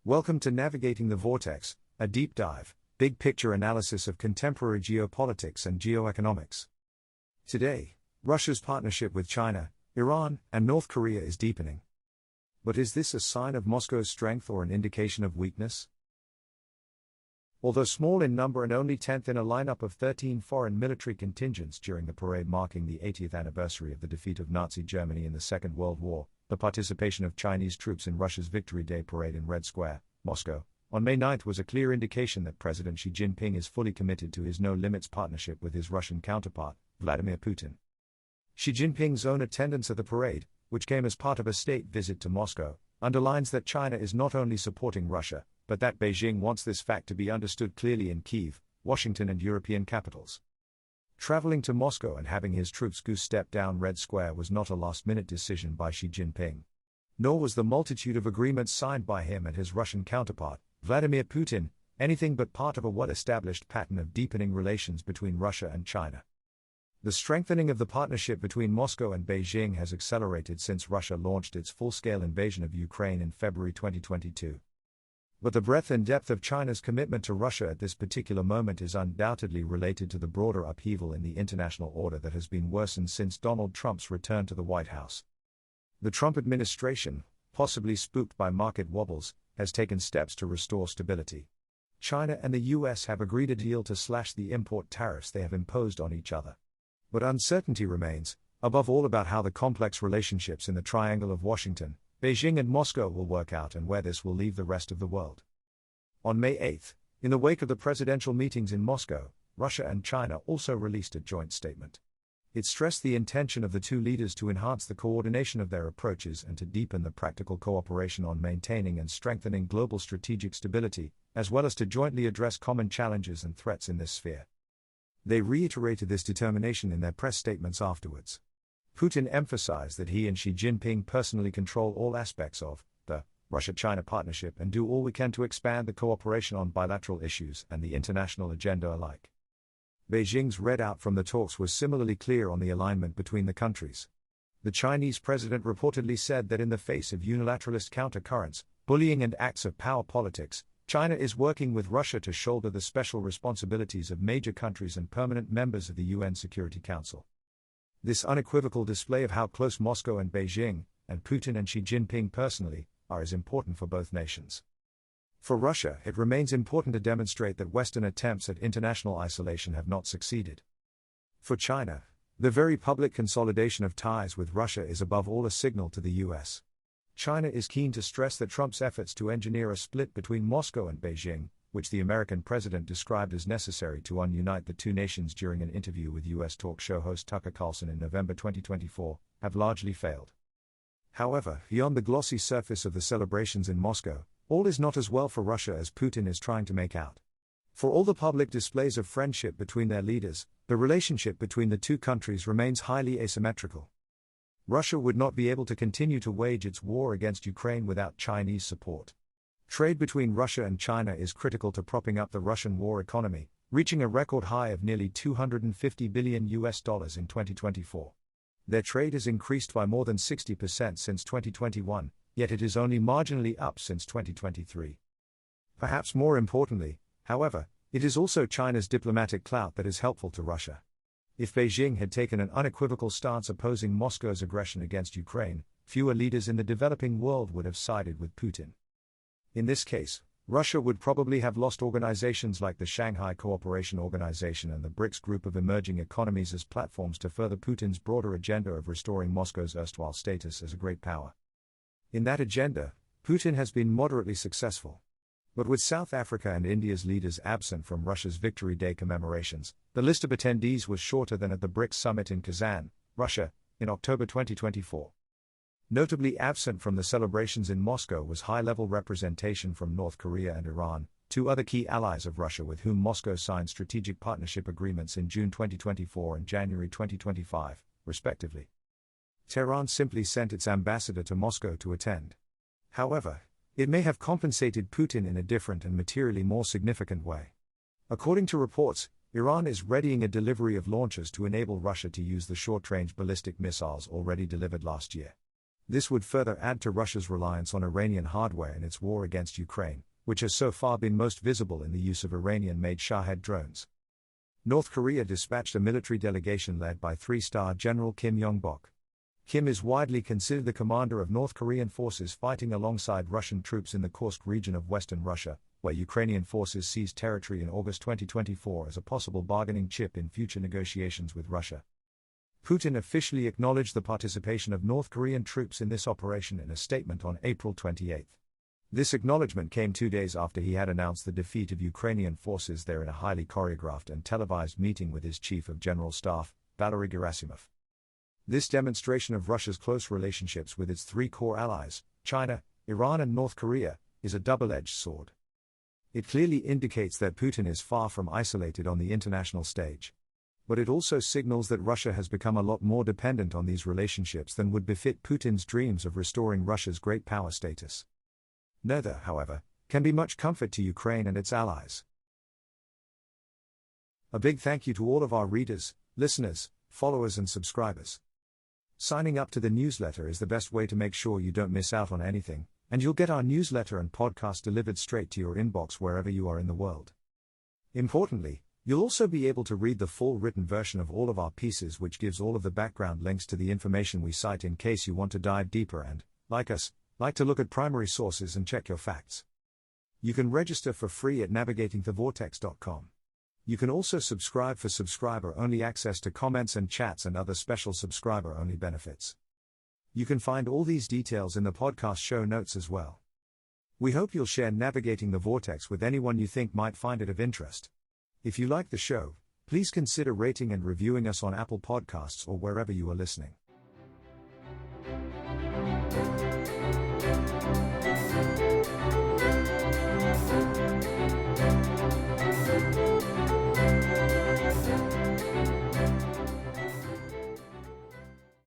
Welcome to Navigating the Vortex, a deep dive, big picture analysis of contemporary geopolitics and geoeconomics. Today, Russia's partnership with China, Iran, and North Korea is deepening. But is this a sign of Moscow's strength or an indication of weakness? Although small in number and only 10th in a lineup of 13 foreign military contingents during the parade marking the 80th anniversary of the defeat of Nazi Germany in the Second World War, the participation of Chinese troops in Russia's Victory Day parade in Red Square, Moscow, on May 9 was a clear indication that President Xi Jinping is fully committed to his no-limits partnership with his Russian counterpart, Vladimir Putin. Xi Jinping's own attendance at the parade, which came as part of a state visit to Moscow, underlines that China is not only supporting Russia, but that Beijing wants this fact to be understood clearly in Kyiv, Washington and European capitals. Traveling to Moscow and having his troops goose-step down Red Square was not a last-minute decision by Xi Jinping. Nor was the multitude of agreements signed by him and his Russian counterpart, Vladimir Putin, anything but part of a well-established pattern of deepening relations between Russia and China. The strengthening of the partnership between Moscow and Beijing has accelerated since Russia launched its full-scale invasion of Ukraine in February 2022. But the breadth and depth of China's commitment to Russia at this particular moment is undoubtedly related to the broader upheaval in the international order that has been worsened since Donald Trump's return to the White House. The Trump administration, possibly spooked by market wobbles, has taken steps to restore stability. China and the US have agreed a deal to slash the import tariffs they have imposed on each other. But uncertainty remains, above all, about how the complex relationships in the triangle of Washington, Beijing and Moscow will work out and where this will leave the rest of the world. On May 8, in the wake of the presidential meetings in Moscow, Russia and China also released a joint statement. It stressed the intention of the two leaders to enhance the coordination of their approaches and to deepen the practical cooperation on maintaining and strengthening global strategic stability, as well as to jointly address common challenges and threats in this sphere. They reiterated this determination in their press statements afterwards. Putin emphasized that he and Xi Jinping personally control all aspects of the Russia-China partnership and do all we can to expand the cooperation on bilateral issues and the international agenda alike. Beijing's readout from the talks was similarly clear on the alignment between the countries. The Chinese president reportedly said that in the face of unilateralist countercurrents, bullying and acts of power politics, China is working with Russia to shoulder the special responsibilities of major countries and permanent members of the UN Security Council. This unequivocal display of how close Moscow and Beijing, and Putin and Xi Jinping personally, are is important for both nations. For Russia, it remains important to demonstrate that Western attempts at international isolation have not succeeded. For China, the very public consolidation of ties with Russia is above all a signal to the US. China is keen to stress that Trump's efforts to engineer a split between Moscow and Beijing, which the American president described as necessary to unite the two nations during an interview with US talk show host Tucker Carlson in November 2024, have largely failed. However, beyond the glossy surface of the celebrations in Moscow, all is not as well for Russia as Putin is trying to make out. For all the public displays of friendship between their leaders, the relationship between the two countries remains highly asymmetrical. Russia would not be able to continue to wage its war against Ukraine without Chinese support. Trade between Russia and China is critical to propping up the Russian war economy, reaching a record high of nearly $250 billion in 2024. Their trade has increased by more than 60% since 2021, yet it is only marginally up since 2023. Perhaps more importantly, however, it is also China's diplomatic clout that is helpful to Russia. If Beijing had taken an unequivocal stance opposing Moscow's aggression against Ukraine, fewer leaders in the developing world would have sided with Putin. In this case, Russia would probably have lost organizations like the Shanghai Cooperation Organization and the BRICS group of emerging economies as platforms to further Putin's broader agenda of restoring Moscow's erstwhile status as a great power. In that agenda, Putin has been moderately successful. But with South Africa and India's leaders absent from Russia's Victory Day commemorations, the list of attendees was shorter than at the BRICS summit in Kazan, Russia, in October 2024. Notably absent from the celebrations in Moscow was high-level representation from North Korea and Iran, two other key allies of Russia with whom Moscow signed strategic partnership agreements in June 2024 and January 2025, respectively. Tehran simply sent its ambassador to Moscow to attend. However, it may have compensated Putin in a different and materially more significant way. According to reports, Iran is readying a delivery of launchers to enable Russia to use the short-range ballistic missiles already delivered last year. This would further add to Russia's reliance on Iranian hardware in its war against Ukraine, which has so far been most visible in the use of Iranian-made Shahed drones. North Korea dispatched a military delegation led by three-star General Kim Yong-bok. Kim is widely considered the commander of North Korean forces fighting alongside Russian troops in the Kursk region of western Russia, where Ukrainian forces seized territory in August 2024 as a possible bargaining chip in future negotiations with Russia. Putin officially acknowledged the participation of North Korean troops in this operation in a statement on April 28. This acknowledgement came 2 days after he had announced the defeat of Ukrainian forces there in a highly choreographed and televised meeting with his Chief of General Staff, Valery Gerasimov. This demonstration of Russia's close relationships with its three core allies, China, Iran and North Korea, is a double-edged sword. It clearly indicates that Putin is far from isolated on the international stage. But it also signals that Russia has become a lot more dependent on these relationships than would befit Putin's dreams of restoring Russia's great power status. Neither, however, can be much comfort to Ukraine and its allies. A big thank you to all of our readers, listeners, followers and subscribers. Signing up to the newsletter is the best way to make sure you don't miss out on anything, and you'll get our newsletter and podcast delivered straight to your inbox wherever you are in the world. Importantly, you'll also be able to read the full written version of all of our pieces, which gives all of the background links to the information we cite in case you want to dive deeper and, like us, like to look at primary sources and check your facts. You can register for free at navigatingthevortex.com. You can also subscribe for subscriber-only access to comments and chats and other special subscriber-only benefits. You can find all these details in the podcast show notes as well. We hope you'll share Navigating the Vortex with anyone you think might find it of interest. If you like the show, please consider rating and reviewing us on Apple Podcasts or wherever you are listening.